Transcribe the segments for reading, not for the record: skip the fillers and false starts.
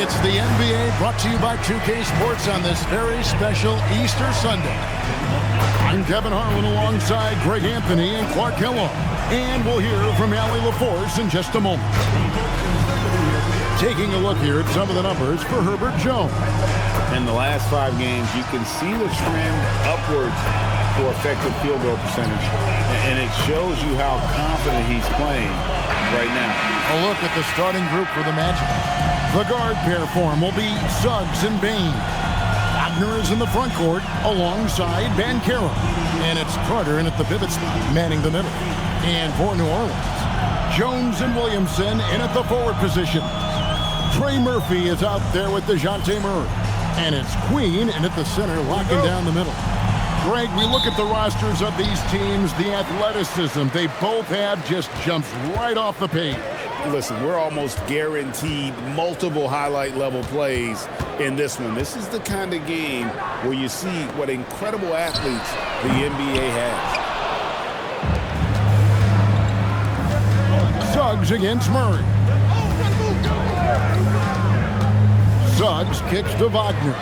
It's the NBA brought to you by 2K Sports on this very special Easter Sunday. I'm Kevin Harlan alongside Greg Anthony and Clark Kellogg. And we'll hear from Allie LaForce in just a moment. Taking a look here at some of the numbers for Herbert Jones. In the last 5 games, you can see the trend upwards for effective field goal percentage. And it shows you how confident he's playing right now. A look at the starting group for the Magic. The guard pair form will be Suggs and Bain. Wagner is in the front court alongside Banchero. And it's Carter in at the pivot spot, manning the middle. And for New Orleans, Jones and Williamson in at the forward position. Trey Murphy is out there with DeJounte Murray. And it's Queen in at the center, locking down the middle. Greg, we look at the rosters of these teams, the athleticism they both have just jumps right off the page. Listen, we're almost guaranteed multiple highlight level plays in this one. This is the kind of game where you see what incredible athletes the NBA has. Suggs against Murray. Suggs kicks to Wagner.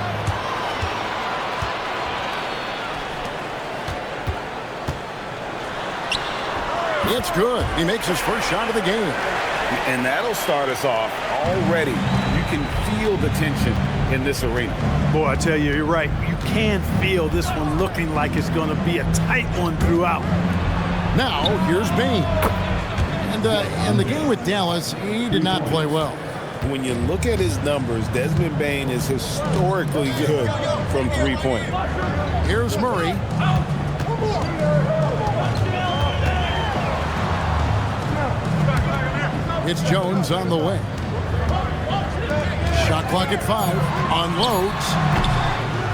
It's good. He makes his first shot of the game. And that'll start us off already. You can feel the tension in this arena. Boy, I tell you, you're right. You can feel this one looking like it's going to be a tight one throughout. Now, here's Bain. And in the game with Dallas, he did not play well. When you look at his numbers, Desmond Bain is historically good from three-point. Here's Murray. It's Jones on the way. Shot clock at 5. Unloads.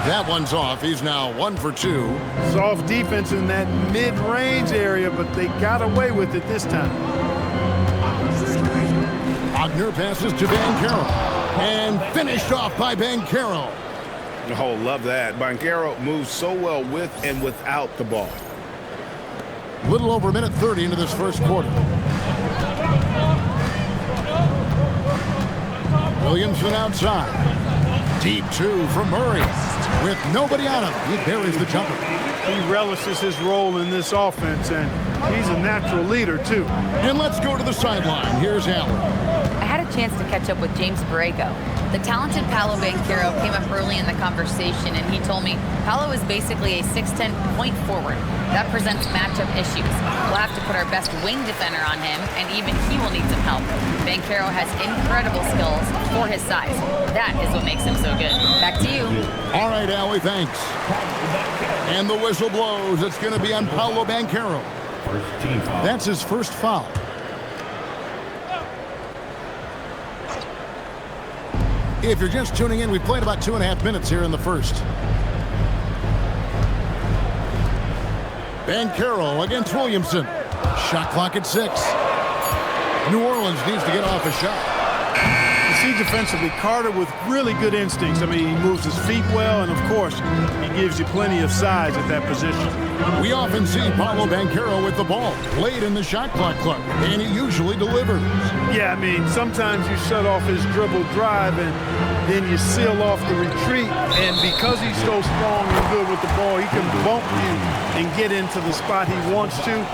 That one's off. He's now 1 for 2. Soft defense in that mid-range area, but they got away with it this time. Wagner passes to Banchero. And finished off by Banchero. Oh, love that. Banchero moves so well with and without the ball. Little over a minute 30 into this first quarter. Williamson outside. Deep 2 from Murray. With nobody on him, he buries the jumper. He relishes his role in this offense, and he's a natural leader, too. And let's go to the sideline. Here's Allen. I had a chance to catch up with James Borrego. The talented Paolo Banchero came up early in the conversation, and he told me Paolo is basically a 6'10" point forward. That presents matchup issues. We'll have to put our best wing defender on him, and even he will need some help. Banchero has incredible skills for his size. That is what makes him so good. Back to you. All right, Allie, thanks. And the whistle blows. It's going to be on Paolo Banchero. That's his first foul. If you're just tuning in, we played about 2.5 minutes here in the first. Banchero against Williamson. Shot clock at 6. New Orleans needs to get off a shot. You see defensively, Carter with really good instincts. I mean, he moves his feet well, and of course, he gives you plenty of size at that position. We often see Paolo Banchero with the ball, late in the shot clock club, and he usually delivers. Yeah, I mean, sometimes you shut off his dribble drive, and then you seal off the retreat, and because he's so strong and good with the ball, he can bump you and get into the spot he wants to.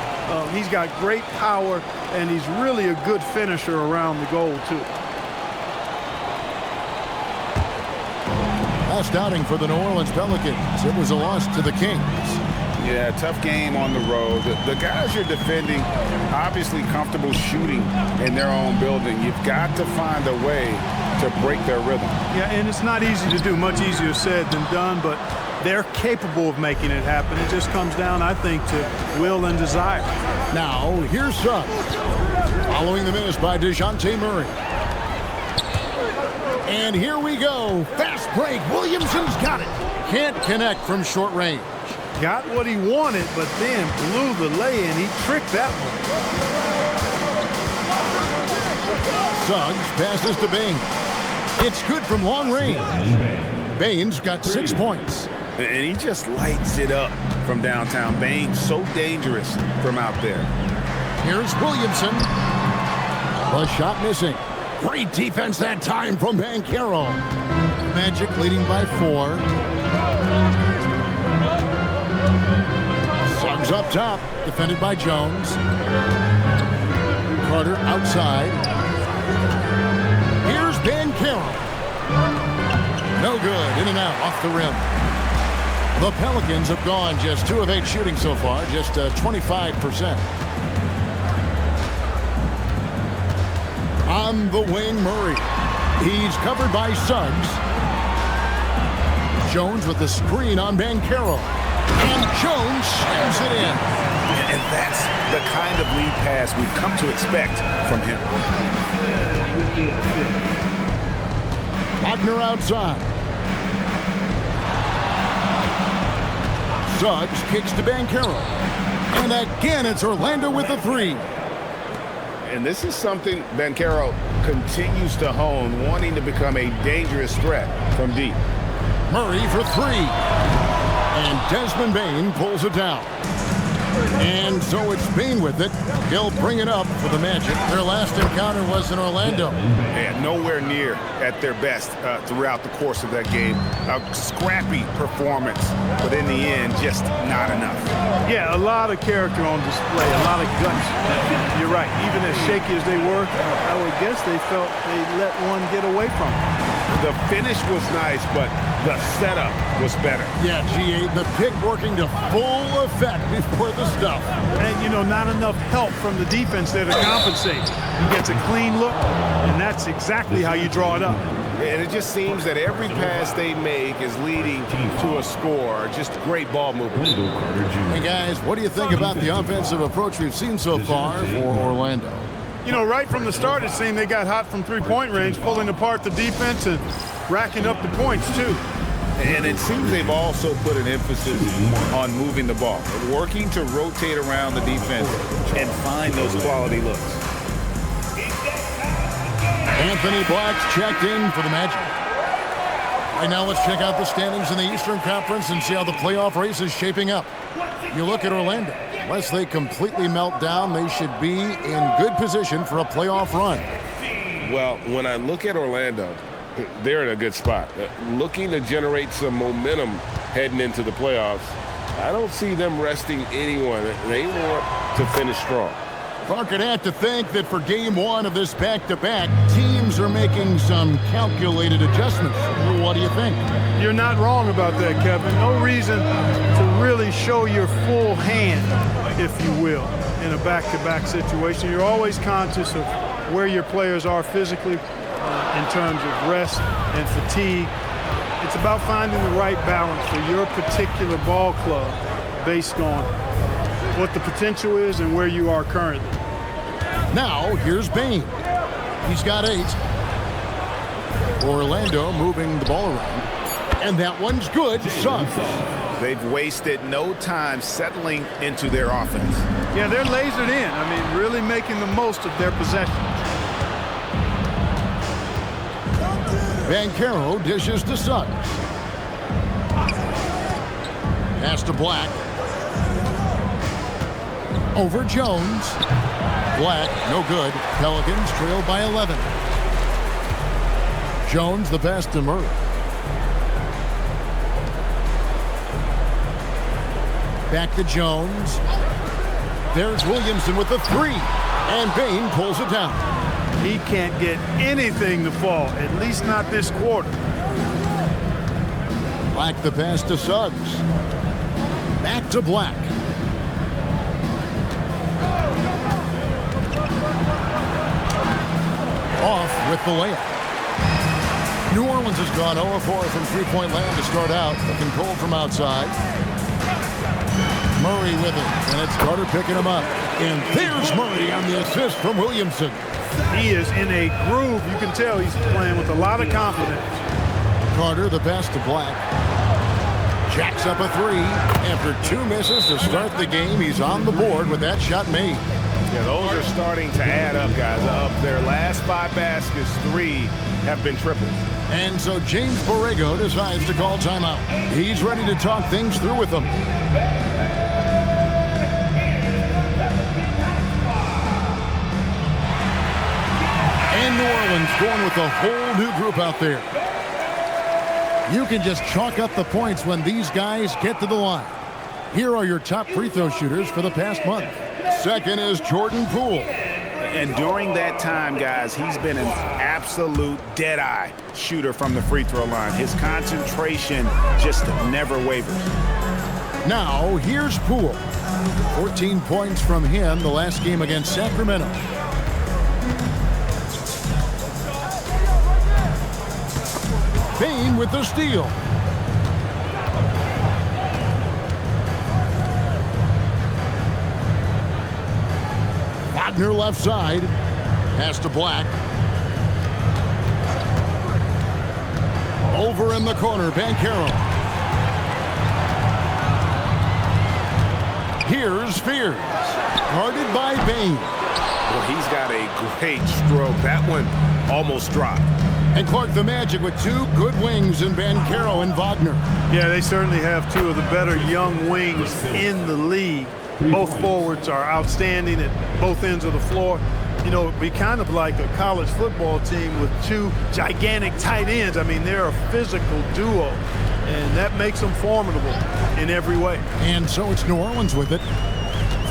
He's got great power, and he's really a good finisher around the goal, too. Last outing for the New Orleans Pelicans. It was a loss to the Kings. Yeah, tough game on the road. The guys you're defending, obviously comfortable shooting in their own building. You've got to find a way to break their rhythm. Yeah, and it's not easy to do. Much easier said than done, but they're capable of making it happen. It just comes down, I think, to will and desire. Now, here's Suggs. Following the miss by DeJounte Murray. And here we go. Fast break. Williamson's got it. Can't connect from short range. Got what he wanted, but then blew the lay-in. He tricked that one. Suggs passes to Bain. It's good from long range. Bain's got 6 points. And he just lights it up from downtown. Bain, so dangerous from out there. Here's Williamson. The shot missing. Great defense that time from Banchero. Magic leading by 4. Suggs up top, defended by Jones. Carter outside. Here's Banchero. No good, in and out, off the rim. The Pelicans have gone just 2 of 8 shooting so far, just 25%. On the wing, Murray. He's covered by Suggs. Jones with the screen on Banchero. And Jones slams it in. And that's the kind of lead pass we've come to expect from him. Wagner outside. Suggs kicks to Banchero. And again, it's Orlando with the 3. And this is something Banchero continues to hone, wanting to become a dangerous threat from deep. Murray for 3. And Desmond Bane pulls it down. And so it's Bane with it. He'll bring it up for the Magic. Their last encounter was in Orlando. And nowhere near at their best throughout the course of that game. A scrappy performance, but in the end, just not enough. Yeah, a lot of character on display, a lot of guts. You're right. Even as shaky as they were, I would guess they felt they let one get away from them. The finish was nice, but the setup was better. Yeah, G8, the pick working to full effect before the stuff. And, you know, not enough help from the defense there to compensate. He gets a clean look, and that's exactly how you draw it up. And it just seems that every pass they make is leading to a score. Just great ball movement. Hey, guys, what do you think about the offensive approach we've seen so far for Orlando? You know, right from the start, it seemed they got hot from three-point range, pulling apart the defense and racking up the points, too. And it seems they've also put an emphasis on moving the ball, working to rotate around the defense and find those quality looks. Anthony Black's checked in for the Magic. Right now, let's check out the standings in the Eastern Conference and see how the playoff race is shaping up. You look at Orlando. Unless they completely melt down, they should be in good position for a playoff run. Well, when I look at Orlando, they're in a good spot. Looking to generate some momentum heading into the playoffs. I don't see them resting anyone. They want to finish strong. Clark would have to think that for game 1 of this back-to-back, teams are making some calculated adjustments. What do you think? You're not wrong about that, Kevin. No reason to really show your full hand, if you will, in a back-to-back situation. You're always conscious of where your players are physically in terms of rest and fatigue. It's about finding the right balance for your particular ball club based on what the potential is and where you are currently. Now, here's Bane. He's got 8. Orlando moving the ball around. And that one's good. Suggs. They've wasted no time settling into their offense. Yeah, they're lasered in. I mean, really making the most of their possession. Banchero dishes to Suggs. Pass to Black. Over Jones. Black, no good. Pelicans trailed by 11. Jones, the pass to Murray. Back to Jones. There's Williamson with the 3. And Bane pulls it down. He can't get anything to fall, at least not this quarter. Black the pass to Suggs. Back to Black. Off with the layup. New Orleans has gone 0-4 from three-point land to start out, looking cold from outside. Murray with it, and it's Carter picking him up. And there's Murray on the assist from Williamson. He is in a groove. You can tell he's playing with a lot of confidence. Carter, the pass to Black. Jacks up a 3. After 2 misses to start the game, he's on the board with that shot made. Yeah, those are starting to add up, guys. Of their last 5 baskets, 3 have been triples. And so James Borrego decides to call timeout. He's ready to talk things through with them. And And New Orleans going with a whole new group out there. You can just chalk up the points when these guys get to the line. Here are your top free throw shooters for the past month. Second is Jordan Poole. And during that time, guys, he's been an absolute dead-eye shooter from the free throw line. His concentration just never wavers. Now, here's Poole. 14 points from him the last game against Sacramento. Payne with the steal. Wagner left side. Pass to Black. Over in the corner, Banchero. Here's Spears. Guarded by Payne. Well, he's got a great stroke. That one almost dropped. And Clark, the Magic with two good wings in Banchero and Wagner. Yeah, they certainly have two of the better young wings in the league. Both forwards are outstanding at both ends of the floor. You know, it'd be kind of like a college football team with two gigantic tight ends. I mean, they're a physical duo, and that makes them formidable in every way. And so it's New Orleans with it,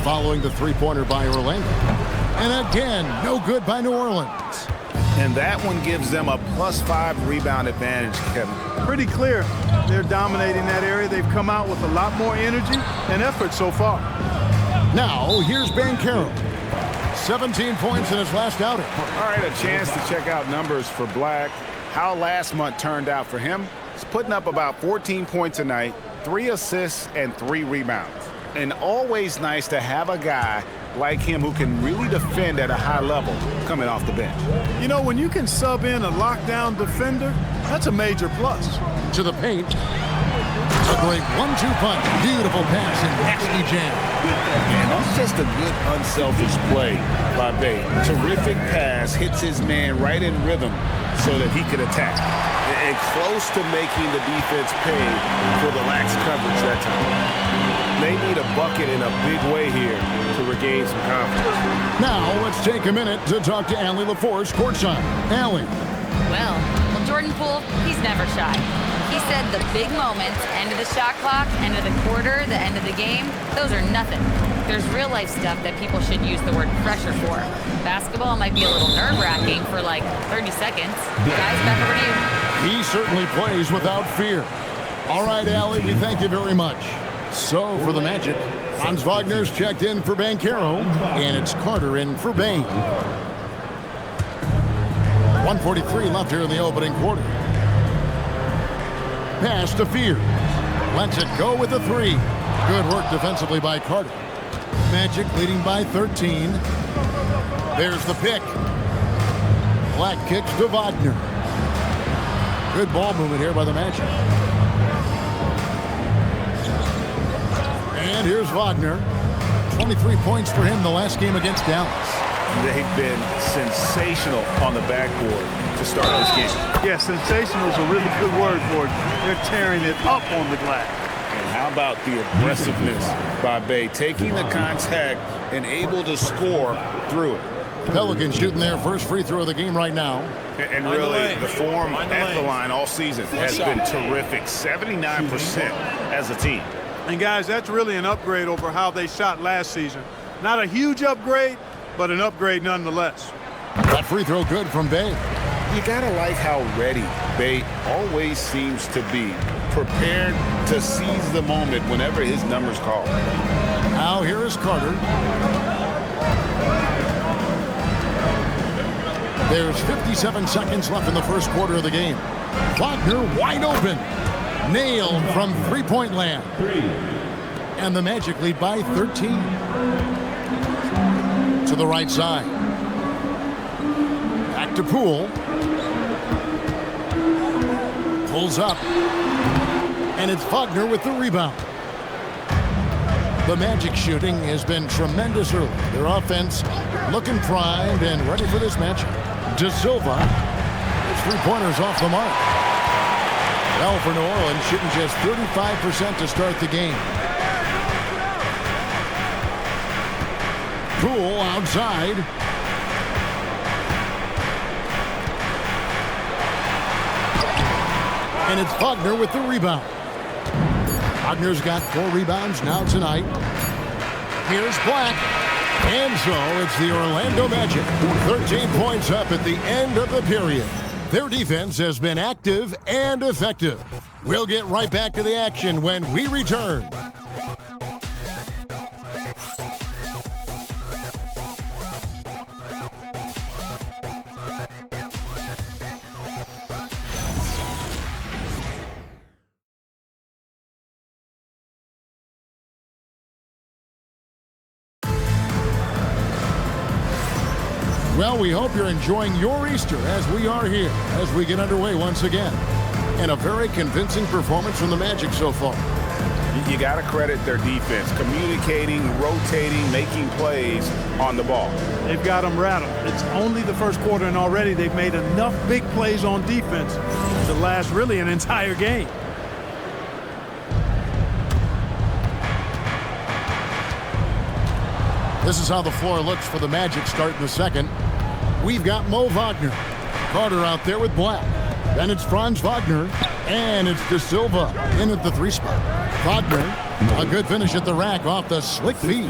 following the three-pointer by Orlando. And again, no good by New Orleans. And that one gives them a +5 rebound advantage, Kevin. Pretty clear they're dominating that area. They've come out with a lot more energy and effort so far. Now, here's Banchero. 17 points in his last outing. All right, a chance to check out numbers for Black. How last month turned out for him. He's putting up about 14 points a night, 3 assists, and 3 rebounds. And always nice to have a guy like him who can really defend at a high level coming off the bench. You know, when you can sub in a lockdown defender, that's a major plus. To the paint. A great 1-2 punch. Beautiful pass and nasty jam. And that's just a good unselfish play by Bay. Terrific pass, hits his man right in rhythm so that he could attack. And close to making the defense pay for the lax coverage that time. They need a bucket in a big way here to regain some confidence. Now let's take a minute to talk to Allie LaForce courtside. Allie. Well, Jordan Poole, he's never shy. He said the big moments, end of the shot clock, end of the quarter, the end of the game, those are nothing. There's real life stuff that people should use the word pressure for. Basketball might be a little nerve-wracking for like 30 seconds. Guys, back over to you. He certainly plays without fear. All right, Allie, we thank you very much. So, for the Magic, Franz Wagner's checked in for Banchero, and it's Carter in for Bain. 1:43 left here in the opening quarter. Pass to Fear. Lets it go with a 3. Good work defensively by Carter. Magic leading by 13. There's the pick. Black kicks to Wagner. Good ball movement here by the Magic. And here's Wagner. 23 points for him the last game against Dallas. They've been sensational on the backboard to start this game. Yeah, sensational is a really good word for it. They're tearing it up on the glass. And how about the aggressiveness by Bay, taking the contact and able to score through it. Pelicans shooting their first free throw of the game right now. And really, the form at the line all season has been terrific. 79% as a team. And guys, that's really an upgrade over how they shot last season. Not a huge upgrade, but an upgrade nonetheless. That free throw good from Bay. You gotta like how ready Bay always seems to be, prepared to seize the moment whenever his number's called. Now here is Carter. There's 57 seconds left in the first quarter of the game. Wagner wide open. Nailed from three-point land. And the Magic lead by 13. To the right side. Back to Poole. Pulls up. And it's Wagner with the rebound. The Magic shooting has been tremendous early. Their offense looking primed and ready for this matchup. De Silva. His three-pointers off the mark. Well, for New Orleans, shooting just 35% to start the game. Poole outside. And it's Wagner with the rebound. Wagner's got 4 rebounds now tonight. Here's Black. And so it's the Orlando Magic. 13 points up at the end of the period. Their defense has been active and effective. We'll get right back to the action when we return. Well, we hope you're enjoying your Easter as we are here, as we get underway once again. And a very convincing performance from the Magic so far. You got to credit their defense, communicating, rotating, making plays on the ball. They've got them rattled. It's only the first quarter, and already they've made enough big plays on defense to last really an entire game. This is how the floor looks for the Magic starting the second. We've got Mo Wagner. Carter out there with Black. Then it's Franz Wagner. And it's De Silva in at the 3 spot. Wagner, a good finish at the rack off the slick feed.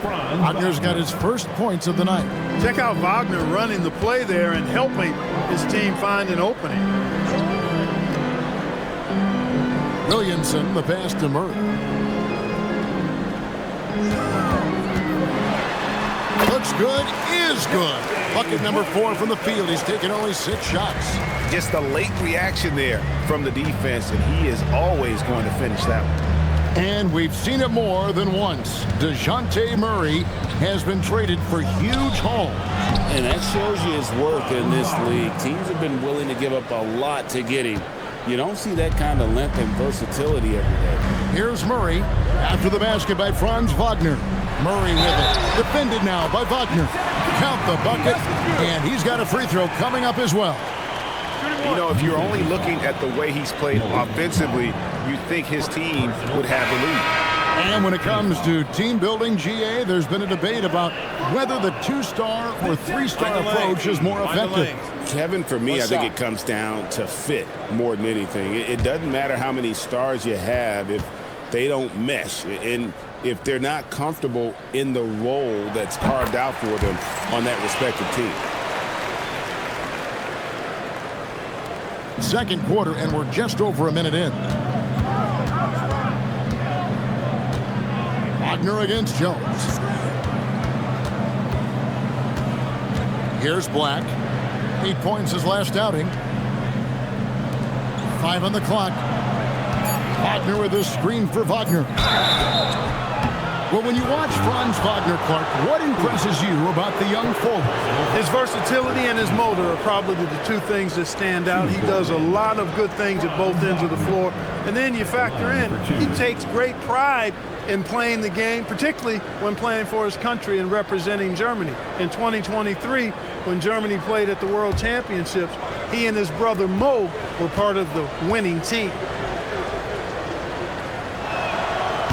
Wagner's got his first points of the night. Check out Wagner running the play there and helping his team find an opening. Williamson, the pass to Murray. Looks good, is good. Bucket number 4 from the field. He's taken only 6 shots. Just a late reaction there from the defense, and he is always going to finish that one. And we've seen it more than once. DeJounte Murray has been traded for huge haul. And that shows you his worth in this league. Teams have been willing to give up a lot to get him. You don't see that kind of length and versatility every day. Here's Murray after the basket by Franz Wagner. Murray with it. Defended now by Wagner. Count the bucket, and he's got a free throw coming up as well. You know, if you're only looking at the way he's played offensively, you think his team would have the lead. And when it comes to team building, GA, there's been a debate about whether the 2-star or 3-star approach is more effective. Kevin, for me, I think it comes down to fit more than anything. It doesn't matter how many stars you have if they don't mesh. And if they're not comfortable in the role that's carved out for them on that respective team. Second quarter, and we're just over a minute in. Wagner against Jones. Here's Black. 8 points his last outing. 5 on the clock. Wagner with a screen for Wagner. Well, when you watch Franz Wagner, Clark, what impresses you about the young forward? His versatility and his motor are probably the 2 things that stand out. He does a lot of good things at both ends of the floor. And then you factor in, he takes great pride in playing the game, particularly when playing for his country and representing Germany. In 2023, when Germany played at the World Championships, he and his brother Mo were part of the winning team.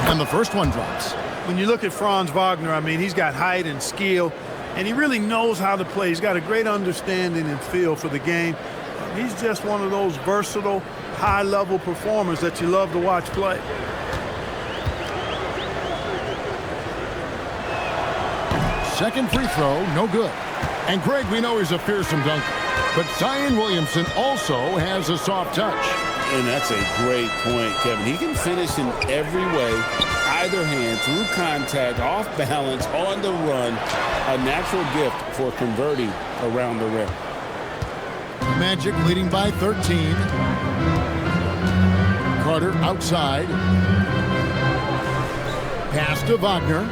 And the first one drops. When you look at Franz Wagner, I mean, he's got height and skill, and he really knows how to play. He's got a great understanding and feel for the game. He's just one of those versatile, high-level performers that you love to watch play. Second free throw, no good. And Greg, we know he's a fearsome dunker, but Zion Williamson also has a soft touch. And that's a great point, Kevin. He can finish in every way, either hand, through contact, off balance, on the run. A natural gift for converting around the rim. Magic leading by 13. Carter outside. Pass to Wagner.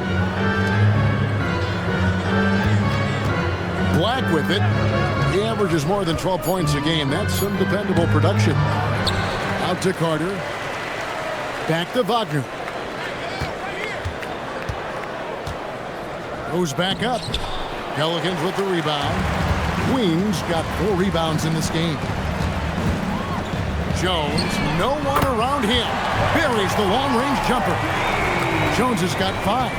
Black with it. He averages more than 12 points a game. That's some dependable production. Out to Carter. Back to Wagner. Goes back up. Pelicans with the rebound. Queens got 4 rebounds in this game. Jones, no one around him. Buries the long-range jumper. Jones has got 5.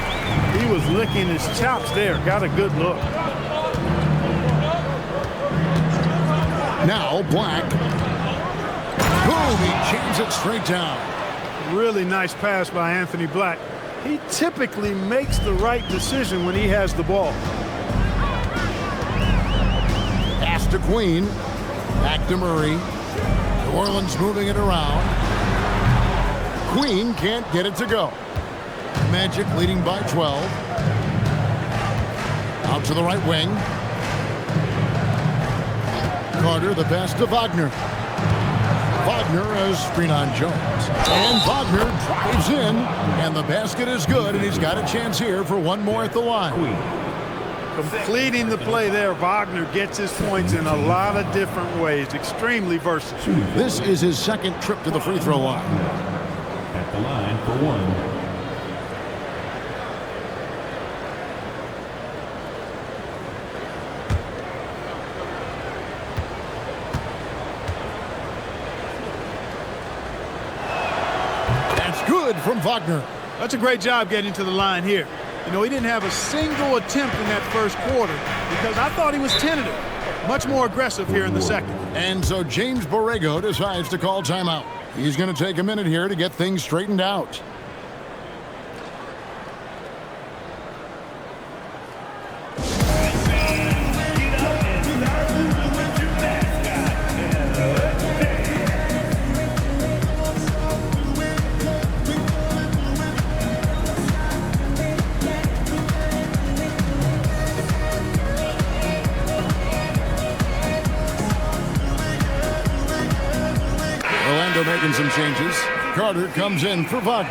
He was licking his chops there. Got a good look. Now Black. Boom, he jams it straight down. Really nice pass by Anthony Black. He typically makes the right decision when he has the ball. Pass to Queen. Back to Murray. New Orleans moving it around. Queen can't get it to go. Magic leading by 12. Out to the right wing. Carter, the pass to Wagner. Wagner has screen on Jones. And Wagner drives in, and the basket is good, and he's got a chance here for one more at the line. Completing the play there, Wagner gets his points in a lot of different ways. Extremely versatile. This is his second trip to the free throw line. At the line for one. Good from Wagner. That's a great job getting to the line here. You know, he didn't have a single attempt in that first quarter because I thought he was tentative. Much more aggressive here in the second. And so James Borrego decides to call timeout. He's going to take a minute here to get things straightened out. Making some changes. Carter comes in for Wagner.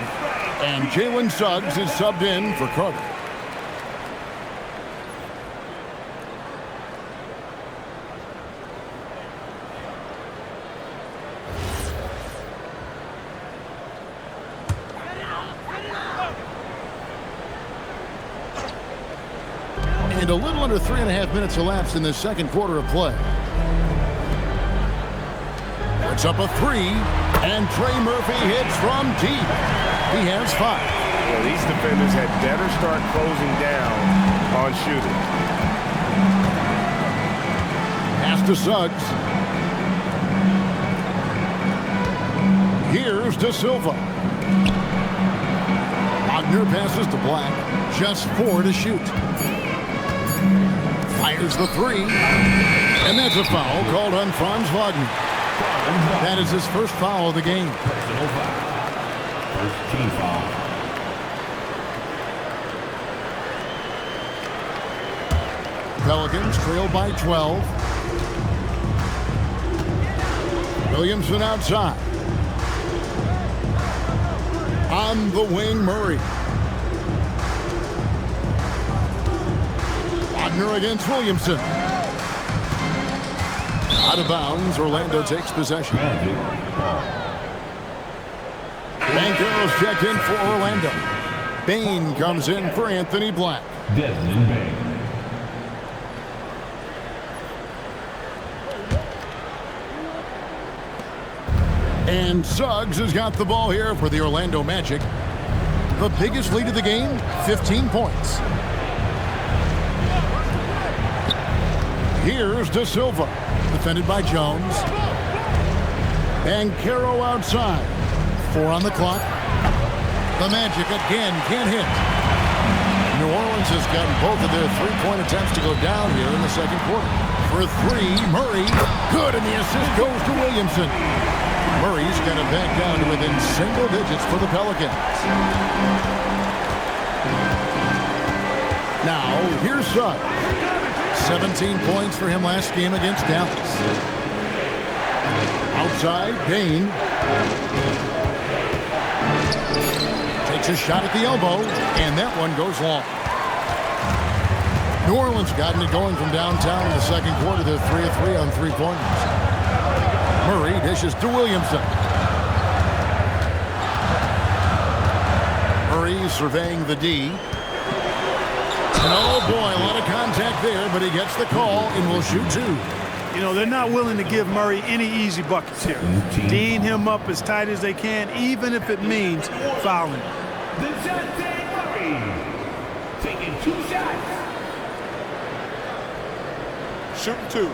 And Jalen Suggs is subbed in for Carter. And a little under 3.5 minutes elapsed in this second quarter of play. Puts up a three, and Trey Murphy hits from deep. He has 5. Well, these defenders had better start closing down on shooting. Pass to Suggs. Here's De Silva. Wagner passes to Black. Just 4 to shoot. Fires the 3. And that's a foul called on Franz Wagner. That is his first foul of the game. Personal foul. First team foul. Pelicans trail by 12. Williamson outside. On the wing, Murray. Wagner against Williamson. Out of bounds, Orlando takes possession. Bankero's checked in for Orlando. Bain comes in for Anthony Black. Desmond Bain. And Suggs has got the ball here for the Orlando Magic. The biggest lead of the game, 15 points. Here's De Silva. Defended by Jones. Bankero outside. 4 on the clock. The Magic again can't hit. New Orleans has gotten both of their 3-point attempts to go down here in the second quarter. For 3, Murray. Good, and the assist goes to Williamson. Murray's going to back down to within single digits for the Pelicans. Now, here's Suggs. 17 points for him last game against Dallas. Outside, Bain. Takes a shot at the elbow, and that one goes long. New Orleans gotten it going from downtown in the second quarter. They're 3 of 3 on 3-pointers. Murray dishes to Williamson. Murray surveying the D. And oh boy, a lot of contact there, but he gets the call and will shoot 2. You know, they're not willing to give Murray any easy buckets here. D'ing him up as tight as they can, even if it means fouling. Murray taking 2 shots. Shooting 2.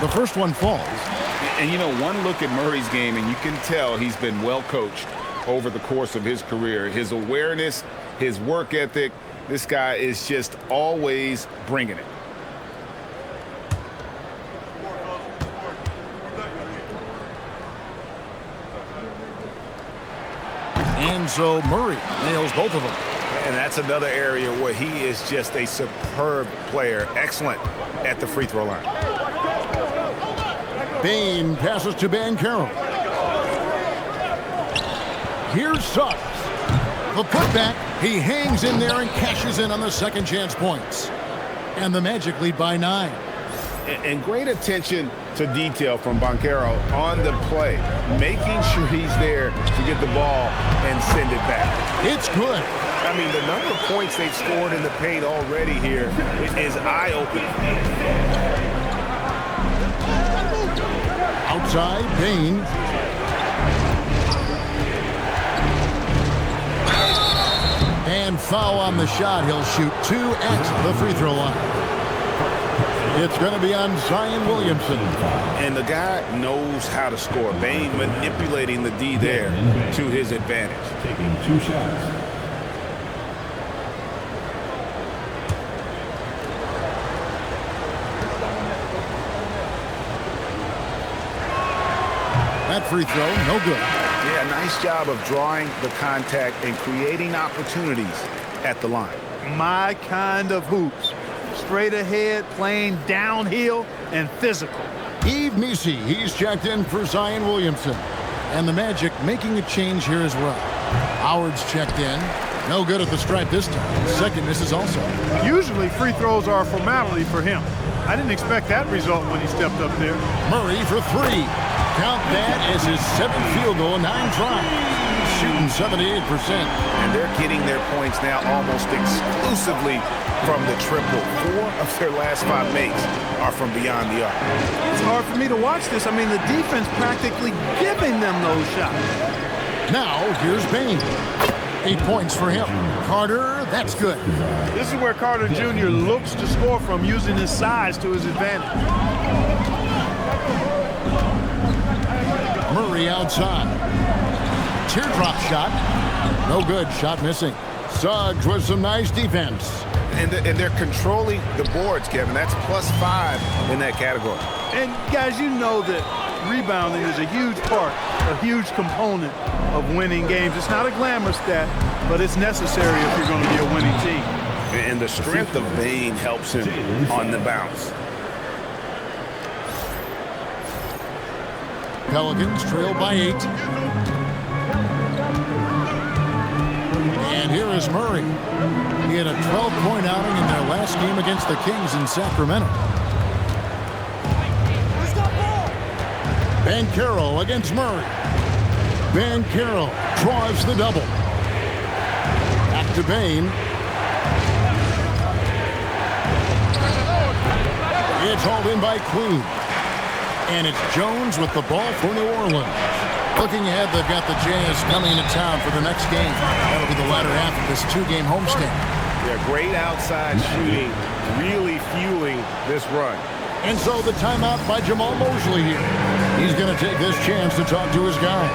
The first one falls. And, you know, one look at Murray's game, and you can tell he's been well coached over the course of his career. His awareness, his work ethic, this guy is just always bringing it. And so Murray nails both of them. And that's another area where he is just a superb player. Excellent at the free throw line. Bane passes to Banchero. Here's Suggs. The putback. He hangs in there and cashes in on the second chance points. And the Magic lead by 9. And great attention to detail from Banchero on the play, making sure he's there to get the ball and send it back. It's good. I mean, the number of points they've scored in the paint already here is eye-opening. Outside, Bane. And foul on the shot. He'll shoot 2 at the free throw line. It's going to be on Zion Williamson. And the guy knows how to score. Bane manipulating the D there to his advantage. Taking 2 shots. That free throw, no good. Yeah, nice job of drawing the contact and creating opportunities at the line. My kind of hoops. Straight ahead, playing downhill, and physical. Yves Missi, he's checked in for Zion Williamson. And the Magic making a change here as well. Howard's checked in. No good at the stripe this time. Second misses also. Usually free throws are a formality for him. I didn't expect that result when he stepped up there. Murray for 3. Count that as his 7th field goal in 9 tries. Shooting 78%. And they're getting their points now almost exclusively from the triple. 4 of their last 5 makes are from beyond the arc. It's hard for me to watch this. I mean, the defense practically giving them those shots. Now, here's Bane. 8 points for him. Carter, that's good. This is where Carter Jr. looks to score from, using his size to his advantage. Murray outside. Teardrop shot. No good. Shot missing. Suggs with some nice defense. And they're controlling the boards, Kevin. That's +5 in that category. And guys, you know that rebounding is a huge part, a huge component of winning games. It's not a glamour stat, but it's necessary if you're going to be a winning team. And the strength of Bane helps him on the bounce. Pelicans trail by 8. And here is Murray. He had a 12-point outing in their last game against the Kings in Sacramento. Banchero against Murray. Banchero draws the double. Back to Bane. It's hauled in by Queen. And it's Jones with the ball for New Orleans. Looking ahead, they've got the Jazz coming into town for the next game. That'll be the latter half of this 2-game homestand. Yeah, great outside shooting, really fueling this run. And so the timeout by Jamal Mosley here. He's going to take this chance to talk to his guy.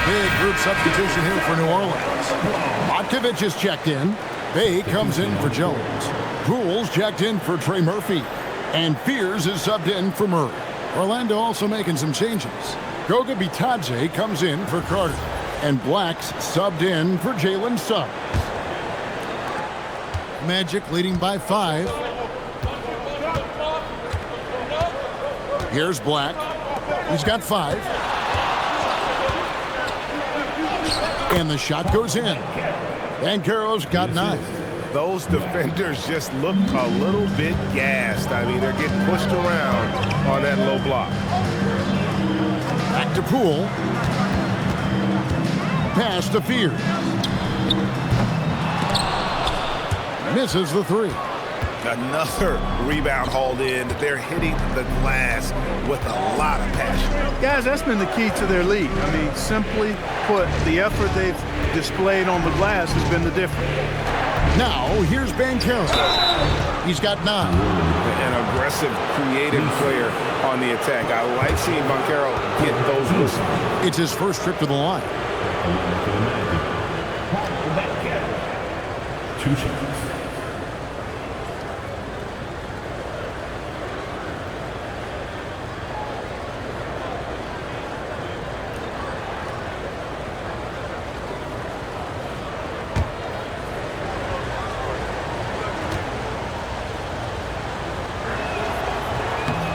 Big group substitution here for New Orleans. Matkovic is checked in. Bay comes in for Jones. Poole's checked in for Trey Murphy. And Fears is subbed in for Murray. Orlando also making some changes. Goga Bitadze comes in for Carter. And Black's subbed in for Jalen Suggs. Magic leading by 5. Here's Black. He's got 5. And the shot goes in. Banchero's got 9. Those defenders just look a little bit gassed. I mean, they're getting pushed around on that low block. Back to Poole. Pass to Fear. Misses the 3. Another rebound hauled in. They're hitting the glass with a lot of passion. Guys, that's been the key to their lead. I mean, simply put, the effort they've displayed on the glass has been the difference. Now, here's Banchero. He's got 9. An aggressive, creative player on the attack. I like seeing Banchero get those whistles. It's his first trip to the line. Two shots.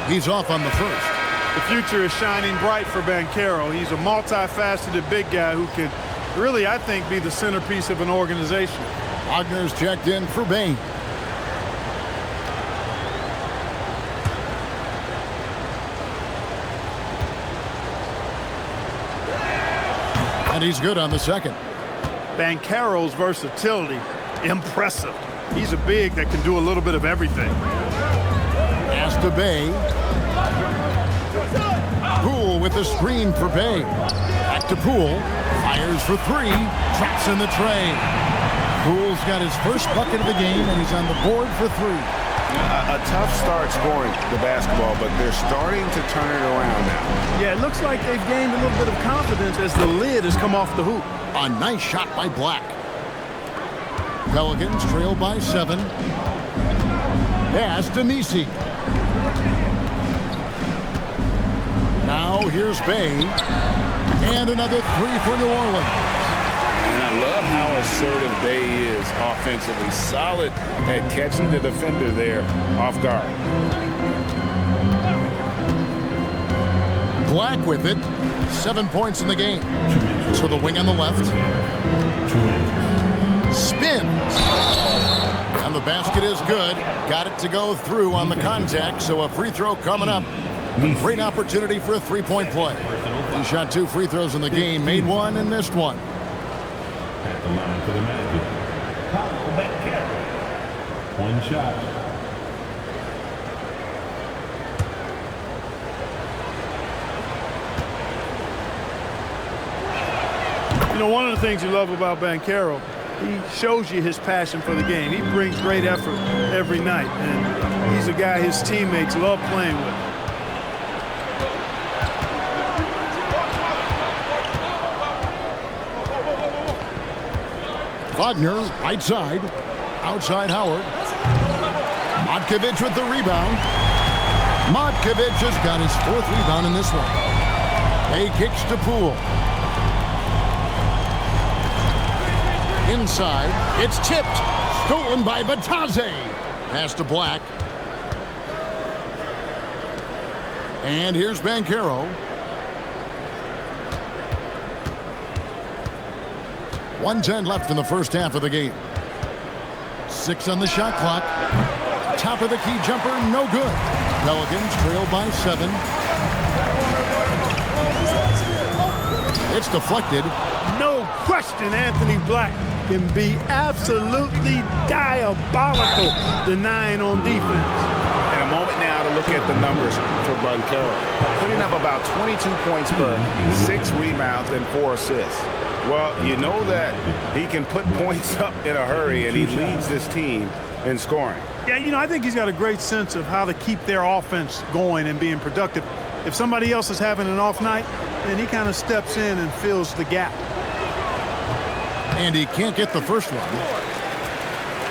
He's off on the first. The future is shining bright for Banchero. He's a multifaceted big guy who can really, I think, be the centerpiece of an organization. Wagner's checked in for Bain. And he's good on the second. Banchero's versatility, impressive. He's a big that can do a little bit of everything. Pass to Bay. Poole with the screen for Bay. Back to Poole. Fires for 3. Traps in the tray. Poole's got his first bucket of the game, and he's on the board for 3. A tough start scoring the basketball, but they're starting to turn it around now. Yeah, it looks like they've gained a little bit of confidence as the lid has come off the hoop. A nice shot by Black. Pelicans trail by 7. Pass to Nisi. Now here's Bay. And another 3 for New Orleans. And I love how assertive Bay is offensively. Solid at catching the defender there off guard. Black with it. 7 points in the game. So the wing on the left. Spins. And the basket is good. Got it to go through on the contact, so a free throw coming up. A great opportunity for a 3-point play. He shot 2 free throws in the game, made 1 and missed 1. At the line for the Magic. 1 shot. You know, one of the things you love about Banchero, he shows you his passion for the game. He brings great effort every night, and he's a guy his teammates love playing with. Wagner, right side. Outside Howard. Modkovic with the rebound. Modkovic has got his 4th rebound in this one. Bay kicks to Poole. Inside. It's tipped. Stolen by Batadze. Pass to Black. And here's Banchero. 1:10 left in the first half of the game. 6 on the shot clock. Top of the key jumper, no good. Pelicans trail by 7. It's deflected. No question, Anthony Black can be absolutely diabolical denying on defense. And a moment now to look at the numbers for Banchero. Putting up about 22 points per 6 rebounds and 4 assists. Well, you know that he can put points up in a hurry, and he leads this team in scoring. Yeah, you know, I think he's got a great sense of how to keep their offense going and being productive. If somebody else is having an off night, then he kind of steps in and fills the gap. And he can't get the first one.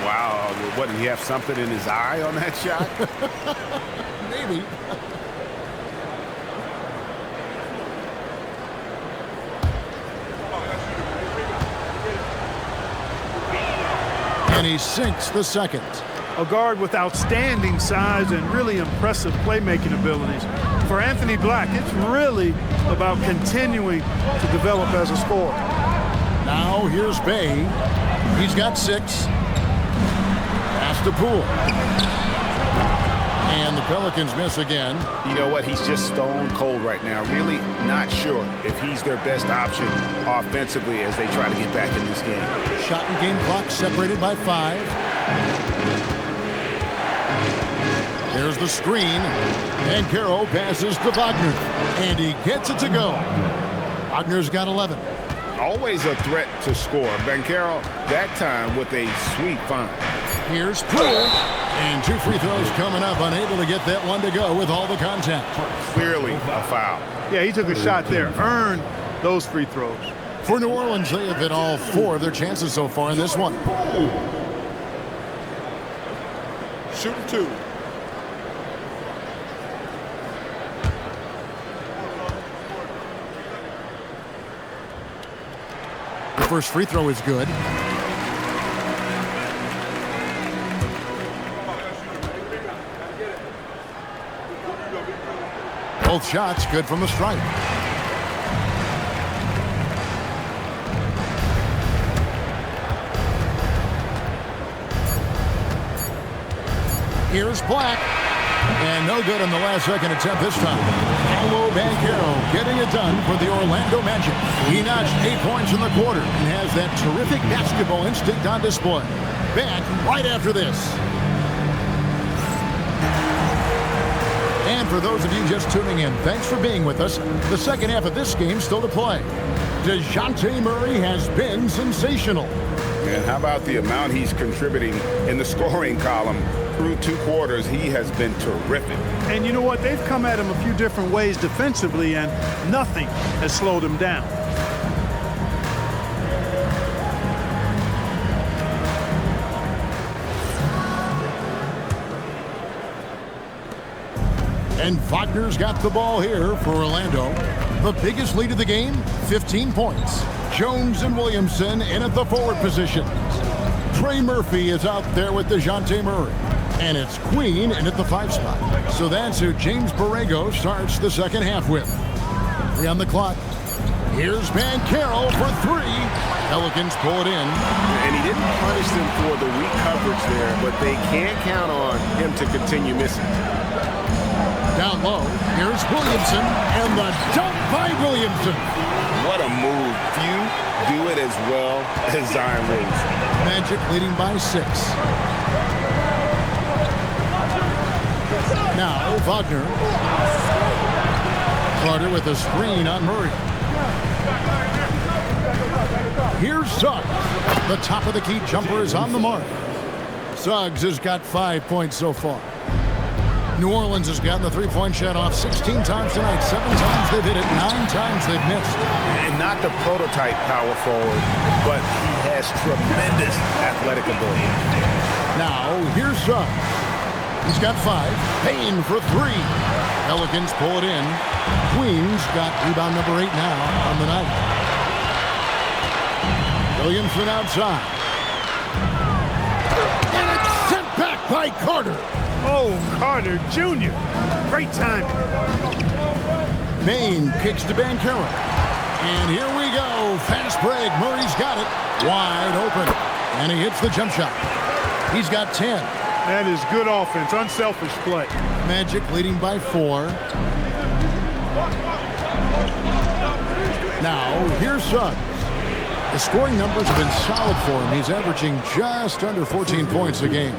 Wow, what, did he have something in his eye on that shot? Maybe. And he sinks the second. A guard with outstanding size and really impressive playmaking abilities. For Anthony Black, it's really about continuing to develop as a scorer. Now here's Bay. He's got 6. Pass to Poole. And the Pelicans miss again. You know what? He's just stone cold right now. Really not sure if he's their best option offensively as they try to get back in this game. Shot and game clock separated by 5. There's the screen. Banchero passes to Wagner. And he gets it to go. Wagner's got 11. Always a threat to score. Banchero, that time with a sweet find. Here's Poole. And 2 free throws coming up. Unable to get that one to go with all the contact. Clearly a foul. Yeah, he took a shot there. Earned those free throws. For New Orleans, they have hit all 4 of their chances so far in this one. Shooting 2. The first free throw is good. Both shots good from the stripe. Here's Black. And no good on the last second attempt this time. Paolo Banchero getting it done for the Orlando Magic. He notched 8 points in the quarter and has that terrific basketball instinct on display. Back right after this. And for those of you just tuning in, thanks for being with us. The second half of this game still to play. DeJounte Murray has been sensational. And how about the amount he's contributing in the scoring column? Through 2 quarters, he has been terrific. And you know what? They've come at him a few different ways defensively, and nothing has slowed him down. And Wagner's got the ball here for Orlando. The biggest lead of the game, 15 points. Jones and Williamson in at the forward positions. Trey Murphy is out there with DeJounte Murray. And it's Queen in at the 5 spot. So that's who James Borrego starts the second half with. 3 on the clock. Here's Banchero for 3. Pelicans pull it in. And he didn't punish them for the weak coverage there, but they can't count on him to continue missing. Down low, here's Williamson, and the dunk by Williamson. What a move. Few do it as well as Zion Williamson. Magic leading by 6. Now, Wagner. Carter with a screen on Murray. Here's Suggs. The top of the key jumper is on the mark. Suggs has got 5 points so far. New Orleans has gotten the 3-point shot off 16 times tonight. 7 times they've hit it, 9 times they've missed. And not the prototype power forward, but he has tremendous athletic ability. Now, here's Suggs. He's got 5. Payne for 3. Pelicans pull it in. Queen's got rebound number 8 now on the night. Williamson outside. And it's sent back by Carter. Oh, Carter Jr. Great timing. Maine kicks to Banchero. And here we go. Fast break. Murray's got it. Wide open. And he hits the jump shot. He's got 10. That is good offense. Unselfish play. Magic leading by 4. Now, here's Suggs. The scoring numbers have been solid for him. He's averaging just under 14 points a game.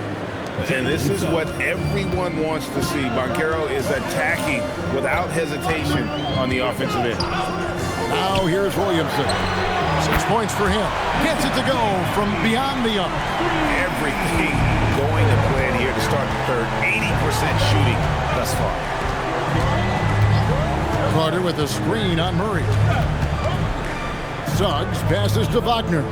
And this is what everyone wants to see. Banchero is attacking without hesitation on the offensive end. Now here's Williamson. 6 points for him. Gets it to go from beyond the arc. Everything going to plan here to start the third. 80% shooting thus far. Carter with a screen on Murray. Suggs passes to Wagner.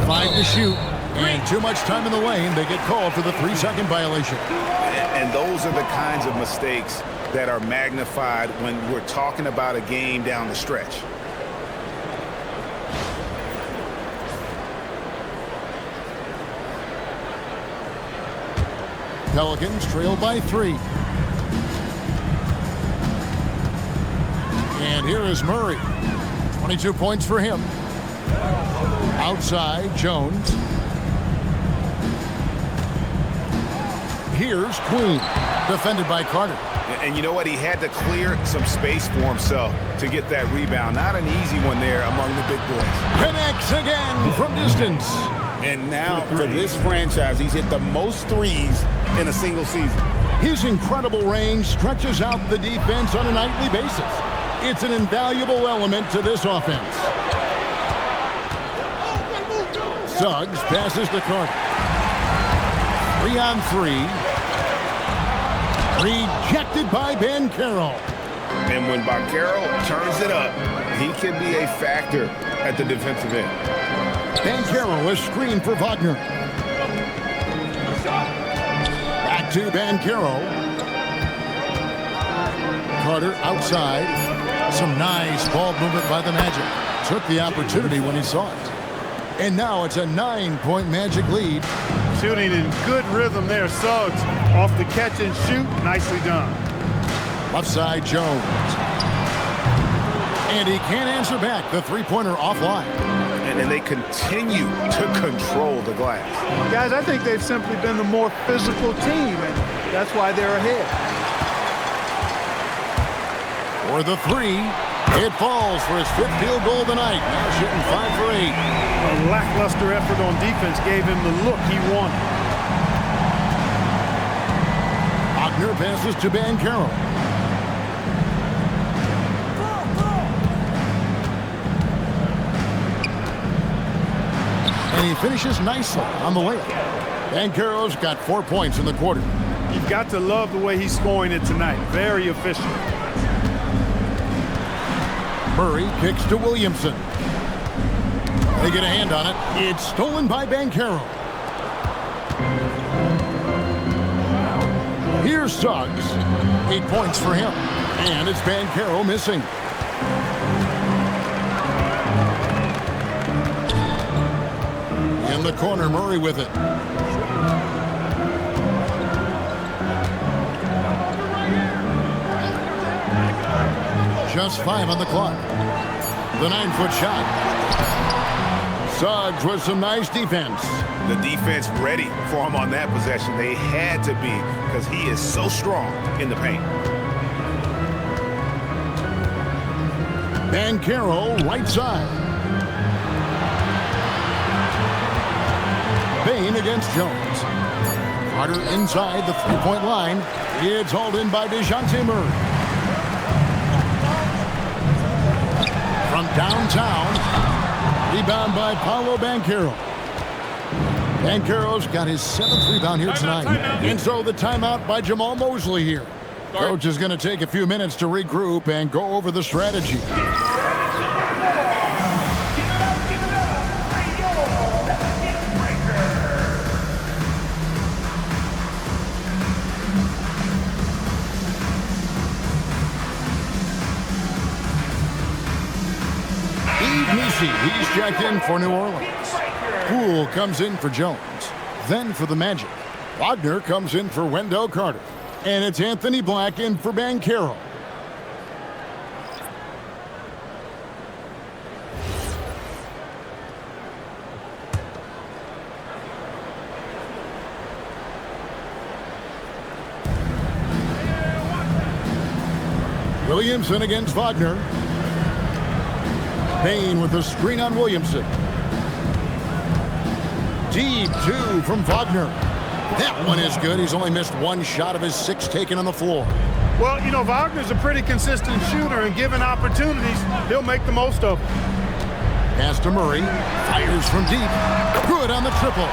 5 to shoot. And too much time in the lane. They get called for the 3-second violation. And those are the kinds of mistakes that are magnified when we're talking about a game down the stretch. Pelicans trail by 3. And here is Murray. 22 points for him. Outside, Jones. Here's Queen, defended by Carter. And you know what? He had to clear some space for himself to get that rebound. Not an easy one there among the big boys. Connects again from distance. And now for this franchise, he's hit the most threes in a single season. His incredible range stretches out the defense on a nightly basis. It's an invaluable element to this offense. Suggs passes to Carter. 3-on-3. Rejected by Banchero. And when Banchero turns it up, he can be a factor at the defensive end. Banchero is screened for Wagner. Back to Banchero. Carter outside. Some nice ball movement by the Magic. Took the opportunity when he saw it. And now it's a 9-point Magic lead. Shooting in good rhythm there. Suggs off the catch and shoot. Nicely done. Left side, Jones. And he can't answer back. The three-pointer offline. And then they continue to control the glass. Guys, I think they've simply been the more physical team, and that's why they're ahead. For the three, it falls for his 5th field goal of the night. Now shooting 5 for 8. A lackluster effort on defense gave him the look he wanted. Wagner passes to Banchero. And he finishes nicely on the layup. Banchero's got 4 points in the quarter. You've got to love the way he's scoring it tonight. Very efficient. Murray kicks to Williamson. They get a hand on it. It's stolen by Banchero. Here's Suggs. 8 points for him. And it's Banchero missing. In the corner, Murray with it. Just 5 on the clock. The 9-foot shot. Suggs with some nice defense. The defense ready for him on that possession. They had to be because he is so strong in the paint. Banchero right side. Bain against Jones. Carter inside the 3-point line. It's hauled in by DeJounte Murray. From downtown, rebound by Paolo Banchero. Banchero's got his 7th rebound here tonight. And so the timeout by Jamal Mosley here. Coach is going to take a few minutes to regroup and go over the strategy. He's checked in for New Orleans. Poole comes in for Jones. Then for the Magic, Wagner comes in for Wendell Carter. And it's Anthony Black in for Banchero. Williamson against Wagner. Bain with the screen on Williamson. Deep 2 from Wagner. That one is good. He's only missed 1 shot of his 6 taken on the floor. Well, you know, Wagner's a pretty consistent shooter, and given opportunities, he'll make the most of them. Pass to Murray. Fires from deep. Good on the triple.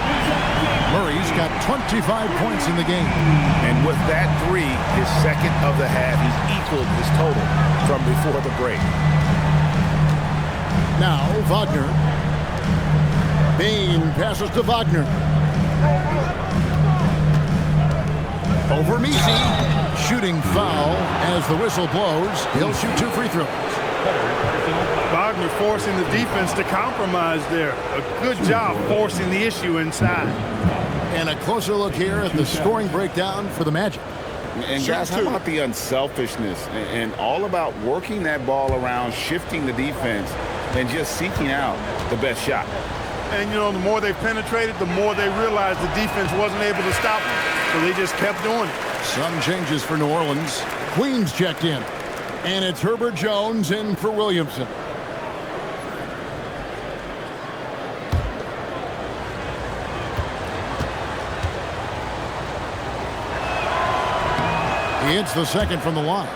Murray's got 25 points in the game. And with that 3, his 2nd of the half, he's equaled his total from before the break. Now Wagner. Bain passes to Wagner. Over Misi. Shooting foul as the whistle blows. He'll shoot 2 free throws. Wagner forcing the defense to compromise there. A good job forcing the issue inside. And a closer look here at the scoring breakdown for the Magic. And guys, how about the unselfishness and all about working that ball around, shifting the defense, and just seeking out the best shot. And, you know, the more they penetrated, the more they realized the defense wasn't able to stop them. So they just kept doing it. Some changes for New Orleans. Queens checked in. And it's Herbert Jones in for Williamson. He hits the second from the line.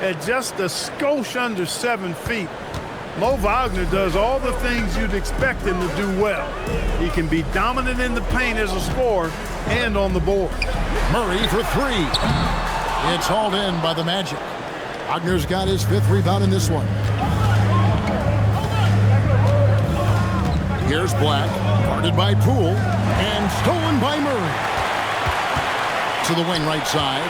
At just a skosh under 7 feet, Mo Wagner does all the things you'd expect him to do well. He can be dominant in the paint as a scorer and on the board. Murray for three. It's hauled in by the Magic. Wagner's got his 5th rebound in this one. Here's Black, guarded by Poole, and stolen by Murray. To the wing right side.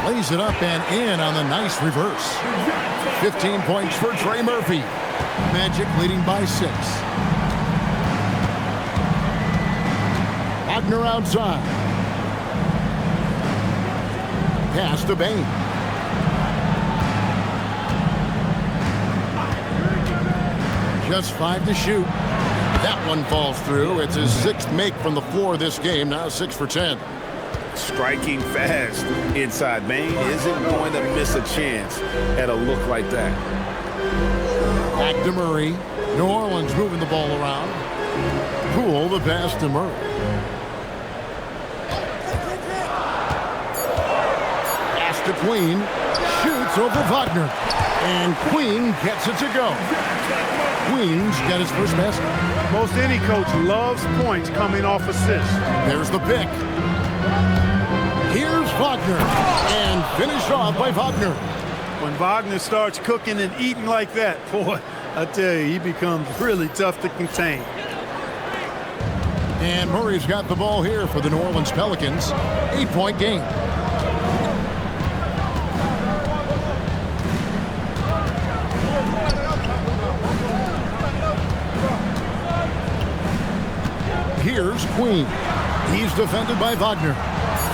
Lays it up and in on the nice reverse. 15 points for Trey Murphy. Magic leading by 6. Wagner outside. Pass to Bain. Just 5 to shoot. That one falls through. It's his 6th make from the floor this game. Now 6 for 10. Striking fast inside. Bain isn't going to miss a chance at a look like that. Back to Murray. New Orleans moving the ball around. Poole the pass to Murray. Pass to Queen. Shoots over Wagner. And Queen gets it to go. Queen's got his first basket. Most any coach loves points coming off assists. There's the pick. Here's Wagner. And finished off by Wagner. When Wagner starts cooking and eating like that, boy, I tell you, he becomes really tough to contain. And Murray's got the ball here for the New Orleans Pelicans. 8-point game. Here's Queen. He's defended by Wagner.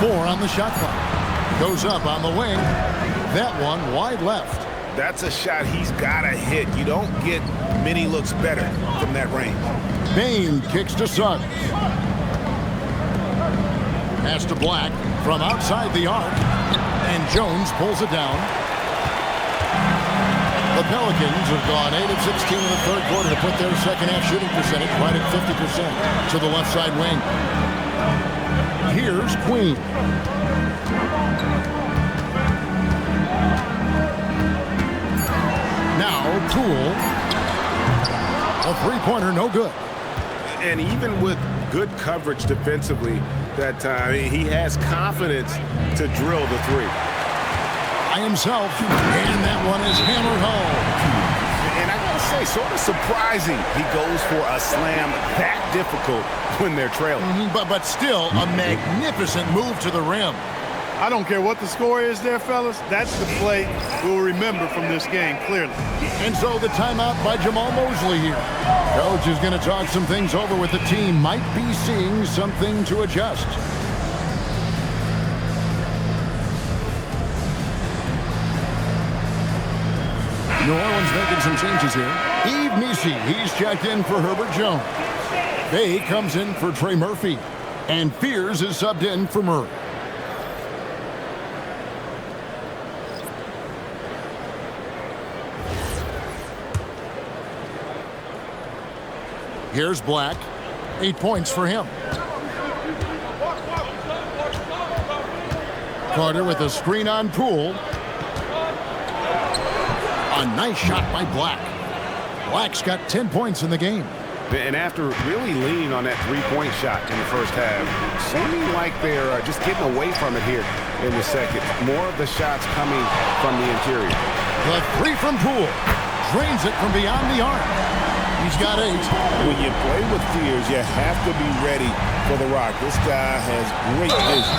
4 on the shot clock. Goes up on the wing. That one wide left. That's a shot he's got to hit. You don't get many looks better from that range. Bain kicks to Suggs. Pass to Black from outside the arc. And Jones pulls it down. The Pelicans have gone 8 of 16 in the third quarter to put their second half shooting percentage right at 50% to the left side wing. Here's Queen. Now Poole. A three-pointer, no good. And even with good coverage defensively that time, he has confidence to drill the three. By himself, and that one is hammered home. And I gotta say, sort of surprising he goes for a slam that difficult when they're trailing. But still, a magnificent move to the rim. I don't care what the score is there, fellas. That's the play we'll remember from this game, clearly. And so the timeout by Jamal Mosley here. Coach is going to talk some things over with the team. Might be seeing something to adjust. New Orleans making some changes here. Yves Missi, he's checked in for Herbert Jones. Bay comes in for Trey Murphy. And Fears is subbed in for Murray. Here's Black. 8 points for him. Carter with a screen on Poole. A nice shot by Black. Black's got 10 points in the game. And after really leaning on that three-point shot in the first half, seeming like they're just getting away from it here in the second. More of the shots coming from the interior. The three from Poole. Drains it from beyond the arc. He's got 8. When you play with Fears, you have to be ready for the rock. This guy has great vision.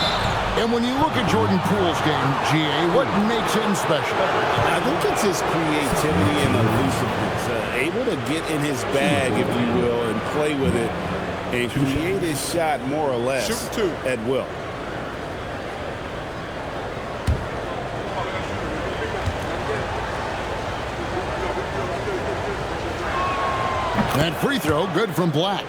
And when you look at Jordan Poole's game, GA, what makes him special? I think it's his creativity and elusiveness. Able to get in his bag, if you will, and play with it and create his shot more or less at will. That free throw, good from Black.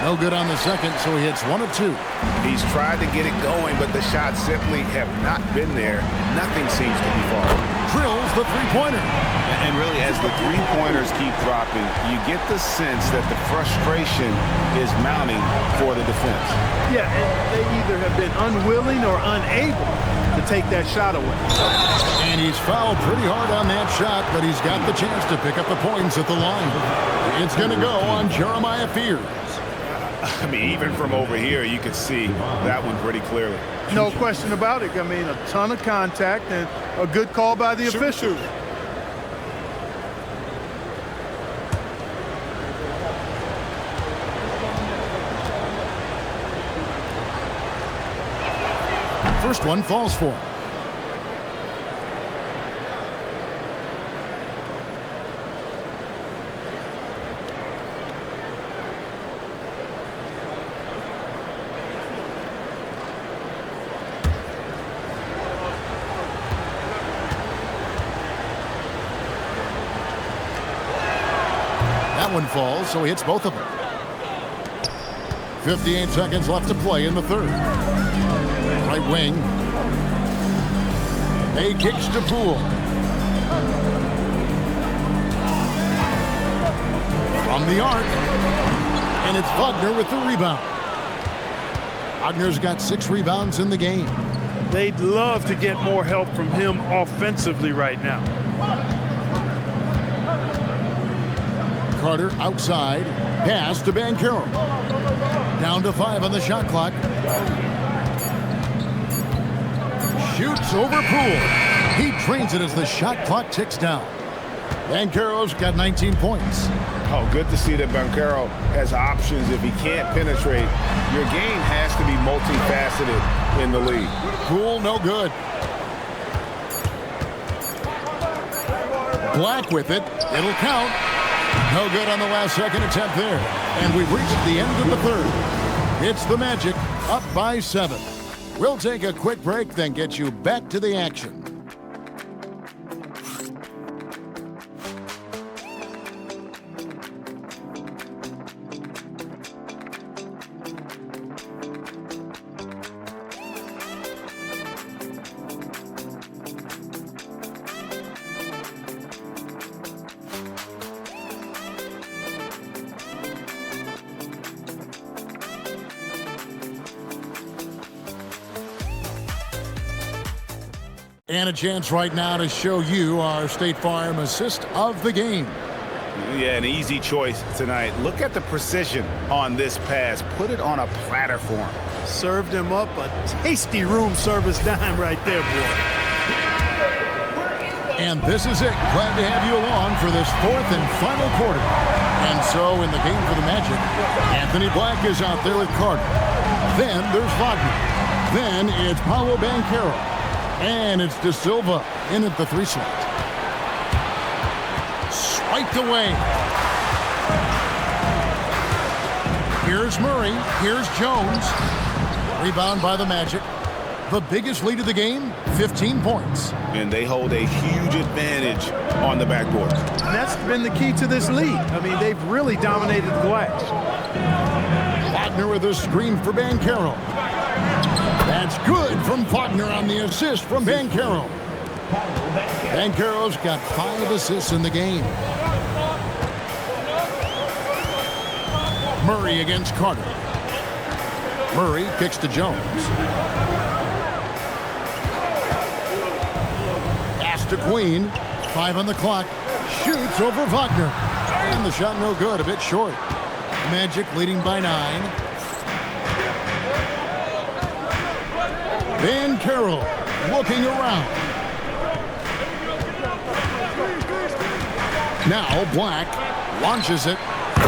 No good on the second, so he hits 1 of 2. He's tried to get it going, but the shots simply have not been there. Nothing seems to be falling. Drills the three-pointer. And really, as the three-pointers keep dropping, you get the sense that the frustration is mounting for the defense. Yeah, and they either have been unwilling or unable to take that shot away. And he's fouled pretty hard on that shot, but he's got the chance to pick up the points at the line. It's going to go on Jeremiah Fears. I mean, even from over here, you can see that one pretty clearly. No question about it. I mean, a ton of contact and a good call by the officials. First one falls for him. That one falls, so he hits both of them. 58 seconds left to play in the third. Right wing. They kicks to Poole. From the arc. And it's Wagner with the rebound. Wagner's got 6 rebounds in the game. They'd love to get more help from him offensively right now. Carter outside. Pass to Banchero. Down to 5 on the shot clock. Shoots over Poole. He drains it as the shot clock ticks down. Banchero's got 19 points. Oh, good to see that Banchero has options if he can't penetrate. Your game has to be multifaceted in the league. Poole, no good. Black with it. It'll count. No good on the last second attempt there. And we've reached the end of the third. It's the Magic up by 7. We'll take a quick break, then get you back to the action. And a chance right now to show you our State Farm assist of the game. Yeah, an easy choice tonight. Look at the precision on this pass. Put it on a platter for him. Served him up a tasty room service dime right there, boy. And this is it. Glad to have you along for this 4th and final quarter. And so in the game for the Magic, Anthony Black is out there with Carter. Then there's Wagner. Then it's Paolo Banchero. And it's De Silva in at the 3 slot. Swiped away. Here's Murray. Here's Jones. Rebound by the Magic. The biggest lead of the game, 15 points. And they hold a huge advantage on the backboard. And that's been the key to this league. I mean, they've really dominated the glass. Wagner with a screen for Banchero. That's good from Wagner on the assist from Banchero. Banchero's got 5 assists in the game. Murray against Carter. Murray kicks to Jones. Pass to Queen. 5 on the clock. Shoots over Wagner. And the shot no good, a bit short. Magic leading by 9. Banchero looking around. Now Black launches it.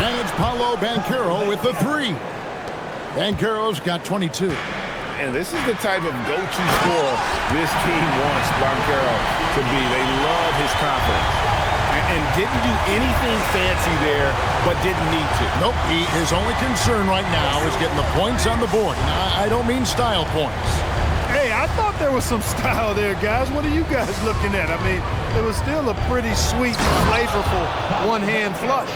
And it's Paolo Banchero with the 3. Banchero's got 22. And this is the type of go-to scorer this team wants Banchero to be. They love his confidence. And didn't do anything fancy there, but didn't need to. Nope, his only concern right now is getting the points on the board. Now, I don't mean style points. Hey, I thought there was some style there, guys. What are you guys looking at? I mean, it was still a pretty sweet, flavorful one-hand flush.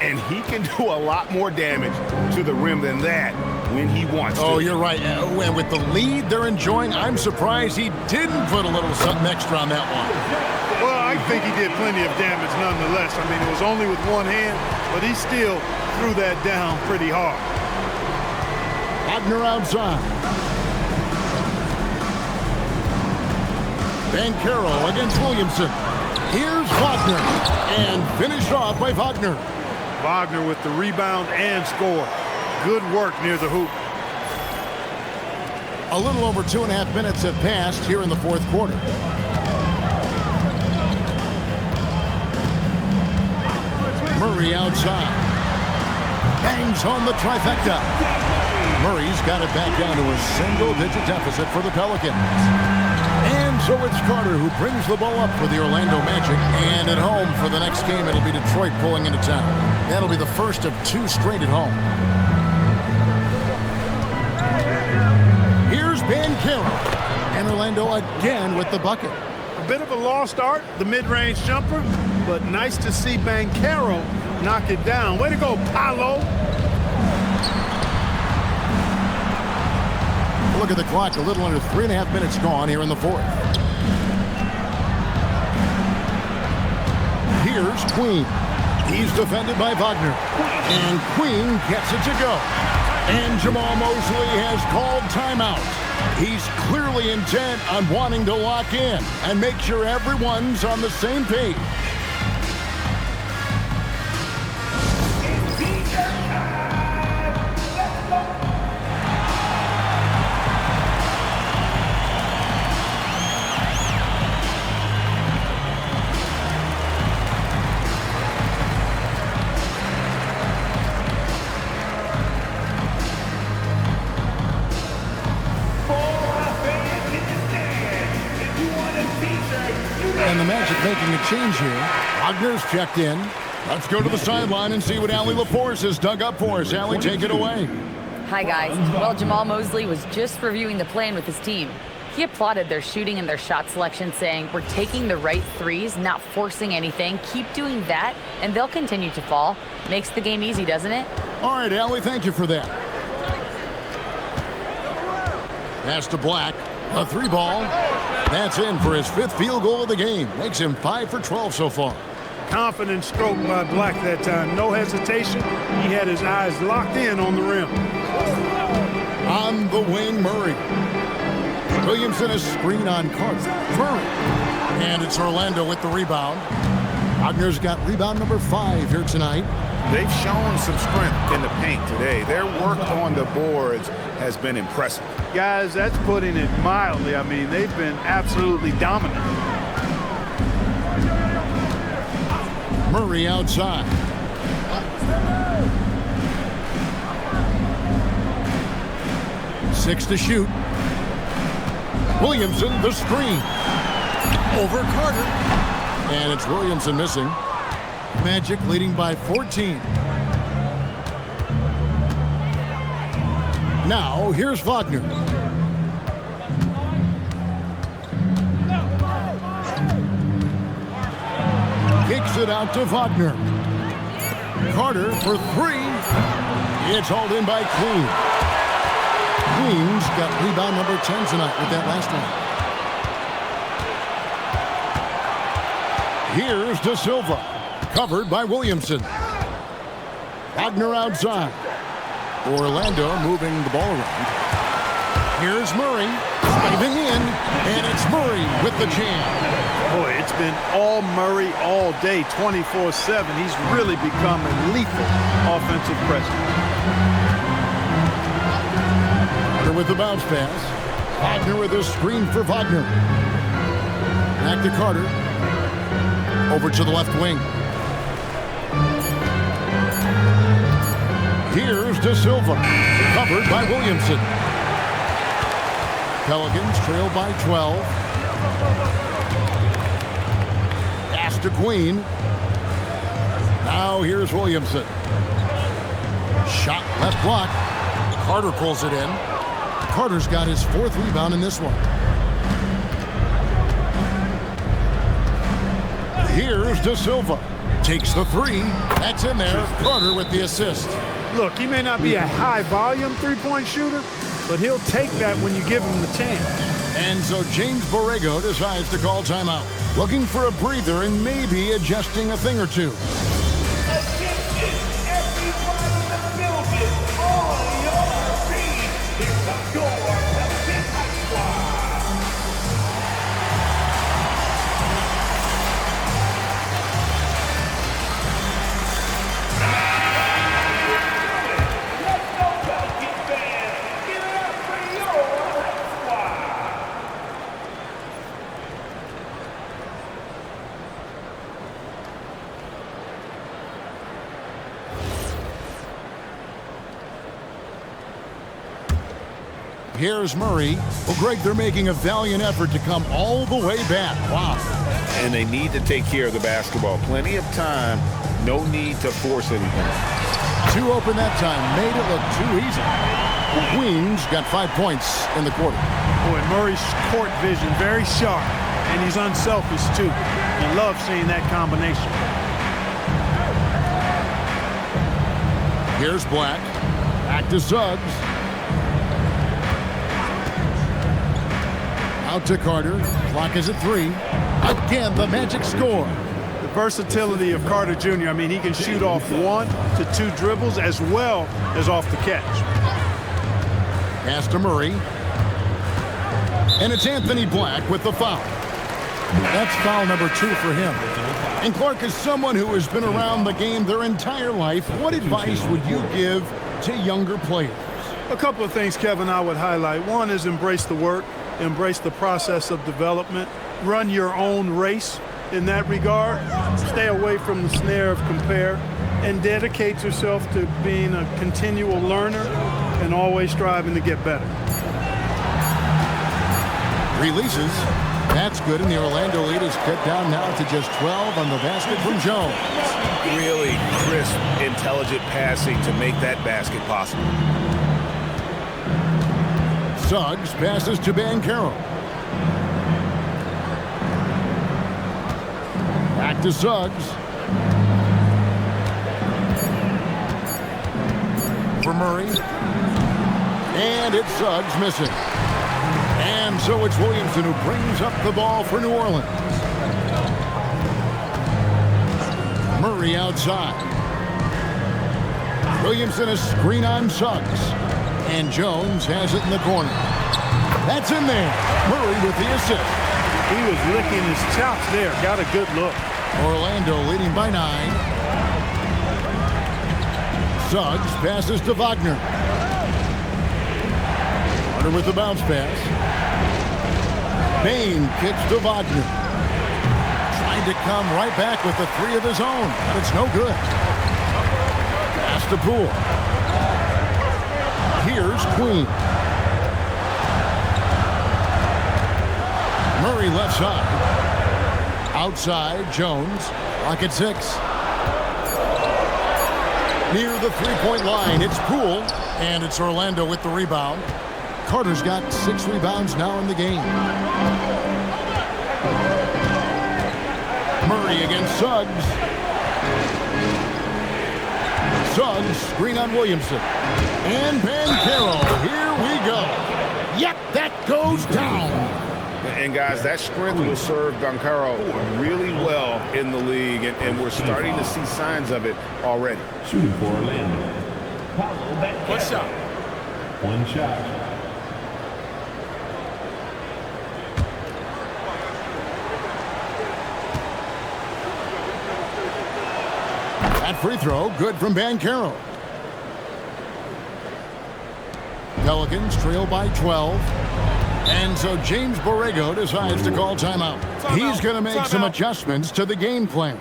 And he can do a lot more damage to the rim than that when he wants to. Oh, you're right. And with the lead they're enjoying, I'm surprised he didn't put a little something extra on that one. Well, I think he did plenty of damage nonetheless. I mean, it was only with one hand, but he still threw that down pretty hard. Wagner outside. Banchero against Williamson. Here's Wagner. And finished off by Wagner. Wagner with the rebound and score. Good work near the hoop. A little over 2.5 minutes have passed here in the fourth quarter. Murray outside. Bangs home the trifecta. Murray's got it back down to a single-digit deficit for the Pelicans. And so it's Carter who brings the ball up for the Orlando Magic. And at home for the next game, it'll be Detroit pulling into town. That'll be the first of 2 straight at home. Here's Banchero. And Orlando again with the bucket. A bit of a lost start, the mid-range jumper, but nice to see Banchero knock it down. Way to go, Paolo. Look at the clock, a little under 3.5 minutes gone here in the fourth. Here's Queen. He's defended by Wagner. And Queen gets it to go. And Jamal Mosley has called timeout. He's clearly intent on wanting to lock in and make sure everyone's on the same page. And the Magic making a change here. Wagner's checked in. Let's go to the sideline and see what Allie LaForce has dug up for us. Allie, take it away. Hi, guys. Well, Jamal Mosley was just reviewing the plan with his team. He applauded their shooting and their shot selection, saying, "We're taking the right threes, not forcing anything. Keep doing that, and they'll continue to fall." Makes the game easy, doesn't it? All right, Allie, thank you for that. Pass to Black. A 3 ball. That's in for his 5th field goal of the game. Makes him 5 for 12 so far. Confident stroke by Black that time. No hesitation. He had his eyes locked in on the rim. On the wing, Murray. Williamson is screen on Carter. Murray. And it's Orlando with the rebound. Wagner's got rebound number 5 here tonight. They've shown some strength in the paint today. Their work on the boards has been impressive. Guys, that's putting it mildly. I mean, they've been absolutely dominant. Murray outside. Six to shoot. Williamson, the screen. Over Carter. And it's Williamson missing. Magic leading by 14. Now, here's Wagner. Kicks it out to Wagner. Carter for 3. It's hauled in by Queen. Queen's got rebound number 10 tonight with that last one. Here's De Silva. Covered by Williamson. Wagner outside. Orlando moving the ball around. Here's Murray. Driving in. And it's Murray with the jam. Boy, it's been all Murray all day, 24/7. He's really become a lethal offensive presence. Carter with the bounce pass. Wagner with a screen for Wagner. Back to Carter. Over to the left wing. Here's De Silva. Covered by Williamson. Pelicans trail by 12. Pass to Queen. Now here's Williamson. Shot left block. Carter pulls it in. Carter's got his 4th rebound in this one. Here's De Silva. Takes the three. That's in there. Carter with the assist. Look, he may not be a high-volume three-point shooter, but he'll take that when you give him the chance. And so James Borrego decides to call timeout. Looking for a breather and maybe adjusting a thing or two. Attention, everyone in the building, on your feet. Here comes your Pelicans High Squad. Let's go, Pelicans fans. Give it up for your High Squad. Here's Murray. Well, Greg, they're making a valiant effort to come all the way back. Wow. And they need to take care of the basketball. Plenty of time. No need to force anything. Too open that time. Made it look too easy. Queens got 5 points in the quarter. Boy, Murray's court vision very sharp, and he's unselfish too. You love seeing that combination. Here's Black. Back to Suggs. Out to Carter. Clock is at 3. Again, the Magic score. The versatility of Carter Jr., I mean, he can shoot off 1 to 2 dribbles as well as off the catch. Pass to Murray. And it's Anthony Black with the foul. That's foul number 2 for him. And Clark, is someone who has been around the game their entire life, what advice would you give to younger players? A couple of things, Kevin, I would highlight. One is embrace the work, embrace the process of development, run your own race in that regard, stay away from the snare of compare, and dedicate yourself to being a continual learner and always striving to get better. Releases. That's good, and the Orlando lead is cut down now to just 12 on the basket from Jones. Really crisp, intelligent passing to make that basket possible. Suggs passes to Banchero. Back to Suggs. For Murray. And it's Suggs missing. And so it's Williamson who brings up the ball for New Orleans. Murray outside. Williamson a screen on Suggs. And Jones has it in the corner. That's in there. Murray with the assist. He was licking his chops there. Got a good look. Orlando leading by 9. Suggs passes to Wagner. Carter with the bounce pass. Bain kicks to Wagner. Trying to come right back with the 3 of his own, but it's no good. Pass to Poole. Here's Queen. Murray left side. Outside, Jones. Clock at 6. Near the three-point line, it's Poole. And it's Orlando with the rebound. Carter's got 6 rebounds now in the game. Murray against Suggs. Suggs, screen on Williamson. And Banchero, here we go. Yep, that goes down. And guys, that strength will serve Banchero really well in the league, and we're starting to see signs of it already. Shooting for Orlando. Paolo Banchero. One shot. 1 shot. That free throw, good from Banchero. Pelicans trail by 12. And so James Borrego decides to call timeout. He's going to make some adjustments to the game plan.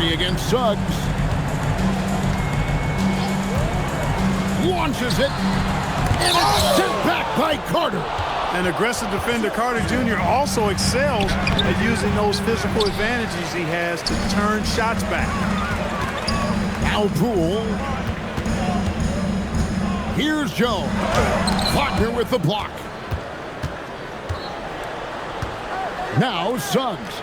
Murray against Suggs. Launches it. And it's sent back by Carter. An aggressive defender, Carter Jr. also excels at using those physical advantages he has to turn shots back. Now Poole. Here's Jones. Wagner with the block. Now Suggs.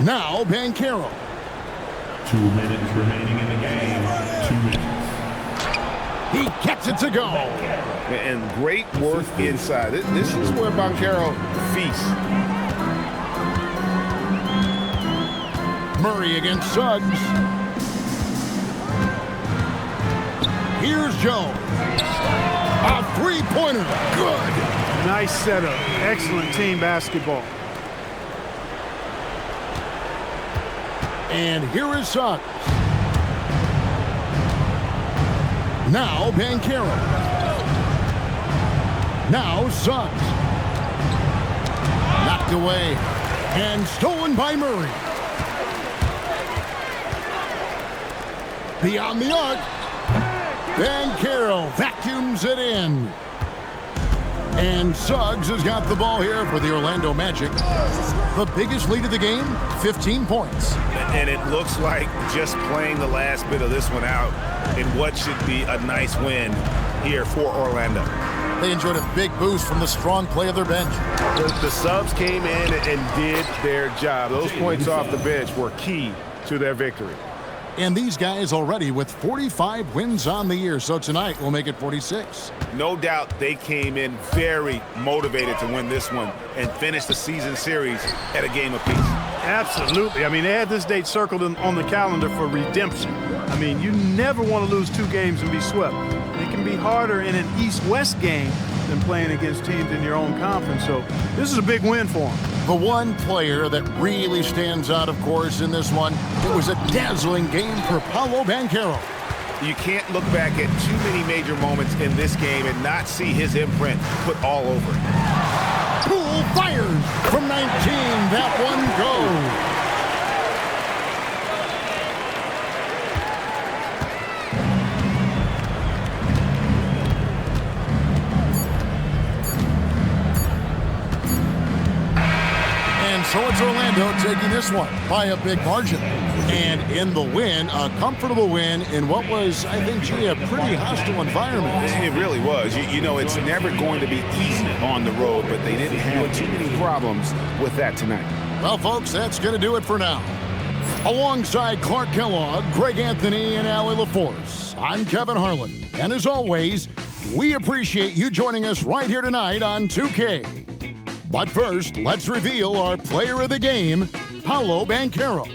Now Banchero. 2 minutes remaining in the game. 2 minutes. He gets it to go. And great work inside. This is where Banchero feasts. Murray against Suggs. Here's Jones. A three-pointer. Good. Nice setup. Excellent team basketball. And here is Suggs. Now Banchero. Now Suggs. Knocked away. And stolen by Murray. Beyond the arc. Banchero vacuums it in. And Suggs has got the ball here for the Orlando Magic. The biggest lead of the game, 15 points. And it looks like just playing the last bit of this one out in what should be a nice win here for Orlando. They enjoyed a big boost from the strong play of their bench. The subs came in and did their job. Those points off the bench were key to their victory. And these guys already with 45 wins on the year, so tonight we'll make it 46. No doubt they came in very motivated to win this one and finish the season series at a game apiece. Absolutely. I mean, they had this date circled on the calendar for redemption. I mean, you never want to lose 2 games and be swept. It can be harder in an East-West game than playing against teams in your own conference, so this is a big win for them. The one player that really stands out, of course, in this one, it was a dazzling game for Paolo Banchero. You can't look back at too many major moments in this game and not see his imprint put all over it. Poole fires from 19. That one goes. So it's Orlando taking this one by a big margin. And in the win, a comfortable win in what was, I think, gee, a pretty hostile environment. It really was. You know, it's never going to be easy on the road, but they didn't have too many problems with that tonight. Well, folks, that's going to do it for now. Alongside Clark Kellogg, Greg Anthony, and Allie LaForce, I'm Kevin Harlan. And as always, we appreciate you joining us right here tonight on 2K. But first, let's reveal our player of the game, Paolo Banchero.